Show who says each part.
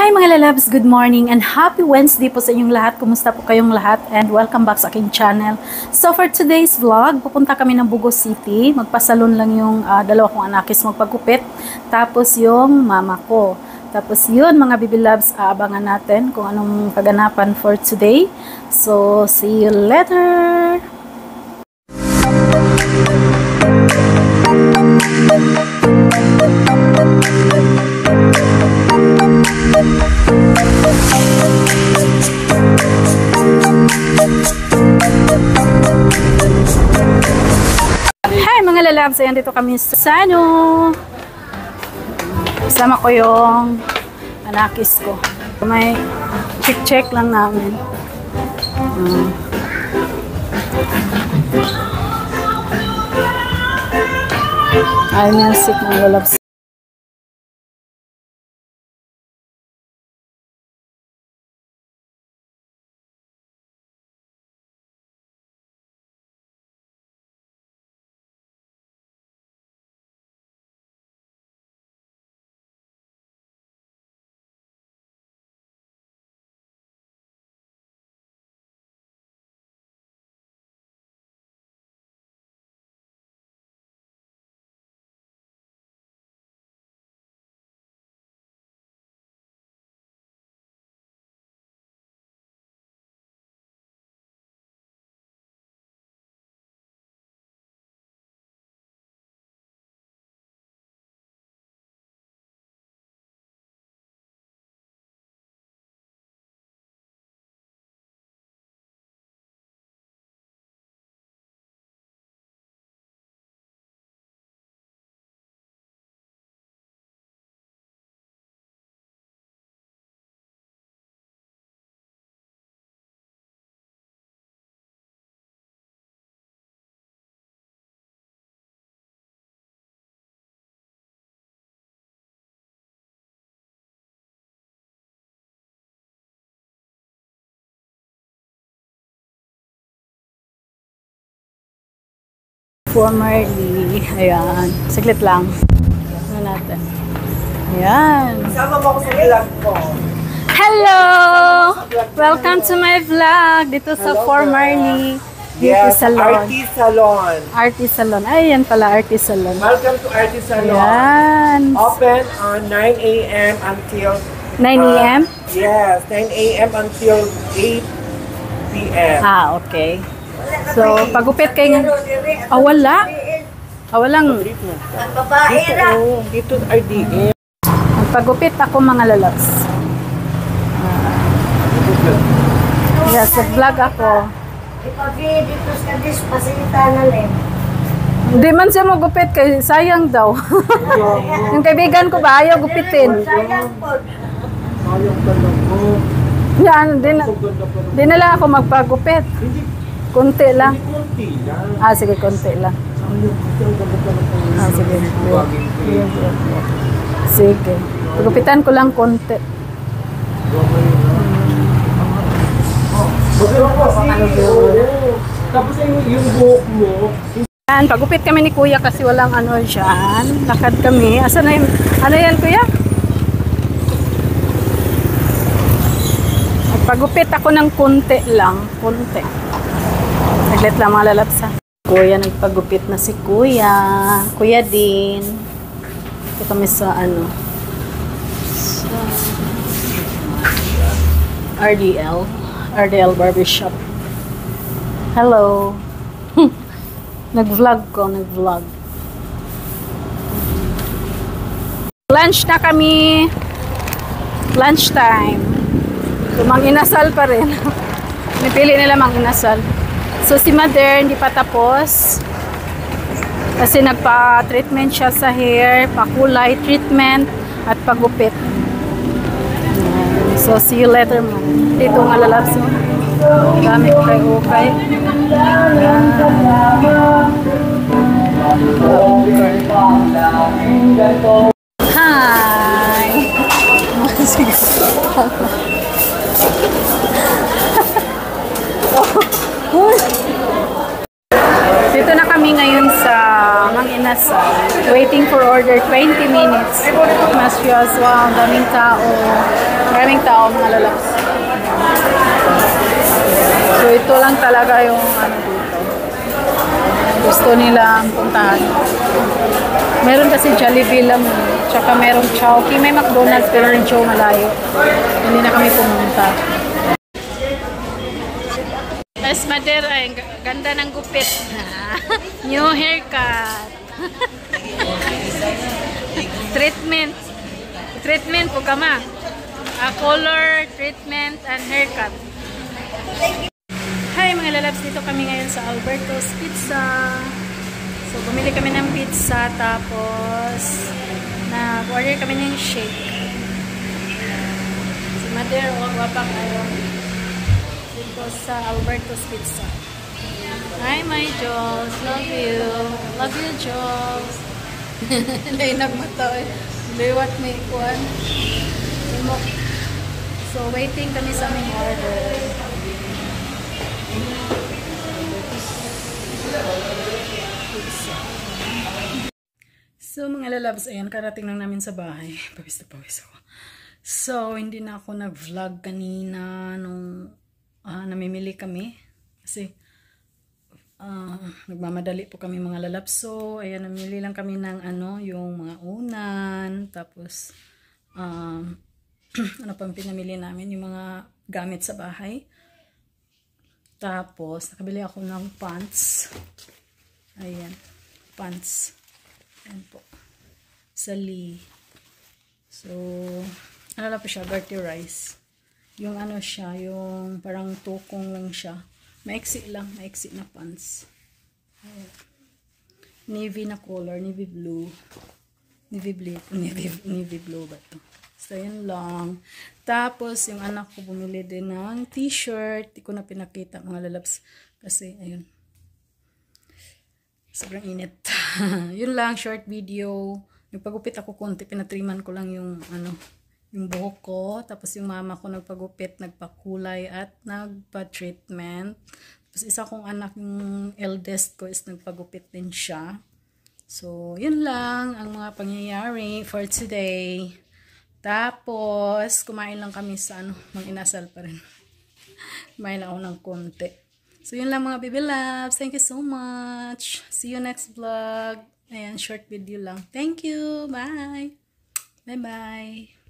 Speaker 1: Hi mga lalabs! Good morning and happy Wednesday po sa inyong lahat. Kumusta po kayong lahat? And welcome back sa aking channel. So for today's vlog, pupunta kami ng Bugo City. Magpasalon lang yung dalawa kong anakis magpagupit. Tapos yung mama ko. Tapos yun mga baby loves, aabangan natin kung anong kaganapan for today. So see you later! Hi mga lalabs! Ayan, dito kami sa Sano. Kasama ko yung anakis ko. May check lang namin. Ay, music mga lalabs. Formerly, ayan, saglit lang. Ano natin? Ayan.
Speaker 2: Sama mo ako sa vlog ko.
Speaker 1: Hello! Welcome to my vlog dito sa Formerly Beauty Salon.
Speaker 2: Arty Salon.
Speaker 1: Arty Salon. Ayan pala, Arty Salon.
Speaker 2: Welcome to Arty Salon.
Speaker 1: Ayan.
Speaker 2: Open on 9 a.m. until
Speaker 1: 9 a.m.?
Speaker 2: Yes, 9 a.m. until 8 p.m.
Speaker 1: Ah, okay. So, pagupit kayo ng... Ah, wala? Ah, walang...
Speaker 2: Dito RDM.
Speaker 1: Pagupit ako mga lalabs. Yes, vlog ako. Hindi man siya magupit kasi sayang daw. Yung kaibigan ko ba ayaw gupitin?
Speaker 2: Sayang talaga.
Speaker 1: Yan, di na lang ako magpagupit. Konti lang.
Speaker 2: Kunti lang.
Speaker 1: Ah, sige, konti lang. Ah, sige. Sige. Pagupitan ko lang konti.
Speaker 2: Tapos yung buhok mo.
Speaker 1: Yan, pagupit kami ni Kuya kasi walang ano dyan. Lakad kami. Asa na yung... Ano yan, Kuya? Pagupit ako ng konti lang. Konti. Saglit lang mga lalapsa. Kuya, nagpagupit na si Kuya. Kuya din. Ito kami sa ano. Sa RDL Barbershop. Hello. Nag-vlog ko, nag-vlog. Lunch na kami. Lunch time. So, mang-inasal pa rin. Nipili nila mang-inasal. So, si Mother, hindi pa tapos. Kasi nagpa-treatment siya sa hair, pakulay treatment, at pagupit. So, see you later, Mom. Dito nga lalabs. Dami ko kay Ukay. Hi! Dito na kami ngayon sa Mang inasal. Waiting for order 20 minutes. Mas yes, wow, daming tao. Maraming tao mga lalabs. So ito lang talaga yung ano dito. Gusto nilang puntahan. Meron kasi Jollibee lang. Tsaka merong Chowking. May McDonald's pero rin Chow malayo. Hindi na kami pumunta. As Madera, ay ganda ng gupit. New haircut. Treatment. Treatment po kama. Color, treatment, and haircut. Hi mga lalabs, dito kami ngayon sa Alberto's Pizza. So bumili kami ng pizza tapos nag-order kami ng shake. Si Madera, wapak ayaw. Dito sa Alberto's Pizza. Hi, my Jules. Love you. Love you, Jules. Hindi nagmata eh. Liwat may kuwan. Simok. So, waiting kami sa aming order. Pizza. So, mga lalabs, ayan, karating lang namin sa bahay. Pawis na pawis ako. So, hindi na ako nag-vlog kanina nung namimili kami kasi nagmamadali po kami mga lalap. So ayan, namili lang kami ng ano, yung mga unan, tapos ano pang pinamili namin, yung mga gamit sa bahay. Tapos nakabili ako ng pants. Ayan, pants. Ayan po, sa Lee. So ano lang po siya, Bertie Rice. Yung ano siya, yung parang tukong lang siya. Maiksi lang, maiksi na pants. Ayan. Navy na color, navy blue. Navy blue ba ito? So, yun lang. Tapos, yung anak ko bumili din ng t-shirt. Di ko na pinakita mga lalabs. Kasi, ayun. Sobrang init. Yun lang, short video. Nagpagupit ako konti, pinatriman ko lang yung ano, yung buhok ko, tapos yung mama ko nagpagupit, nagpakulay at nagpa-treatment. Tapos isa kong anak, yung eldest ko is nagpagupit din siya. So, yun lang ang mga pangyayari for today. Tapos, kumain lang kami sa ano, mag-inasal pa rin. Kumain lang ako ng konti. So, yun lang mga baby loves. Thank you so much. See you next vlog. Ayan, short video lang. Thank you. Bye. Bye-bye.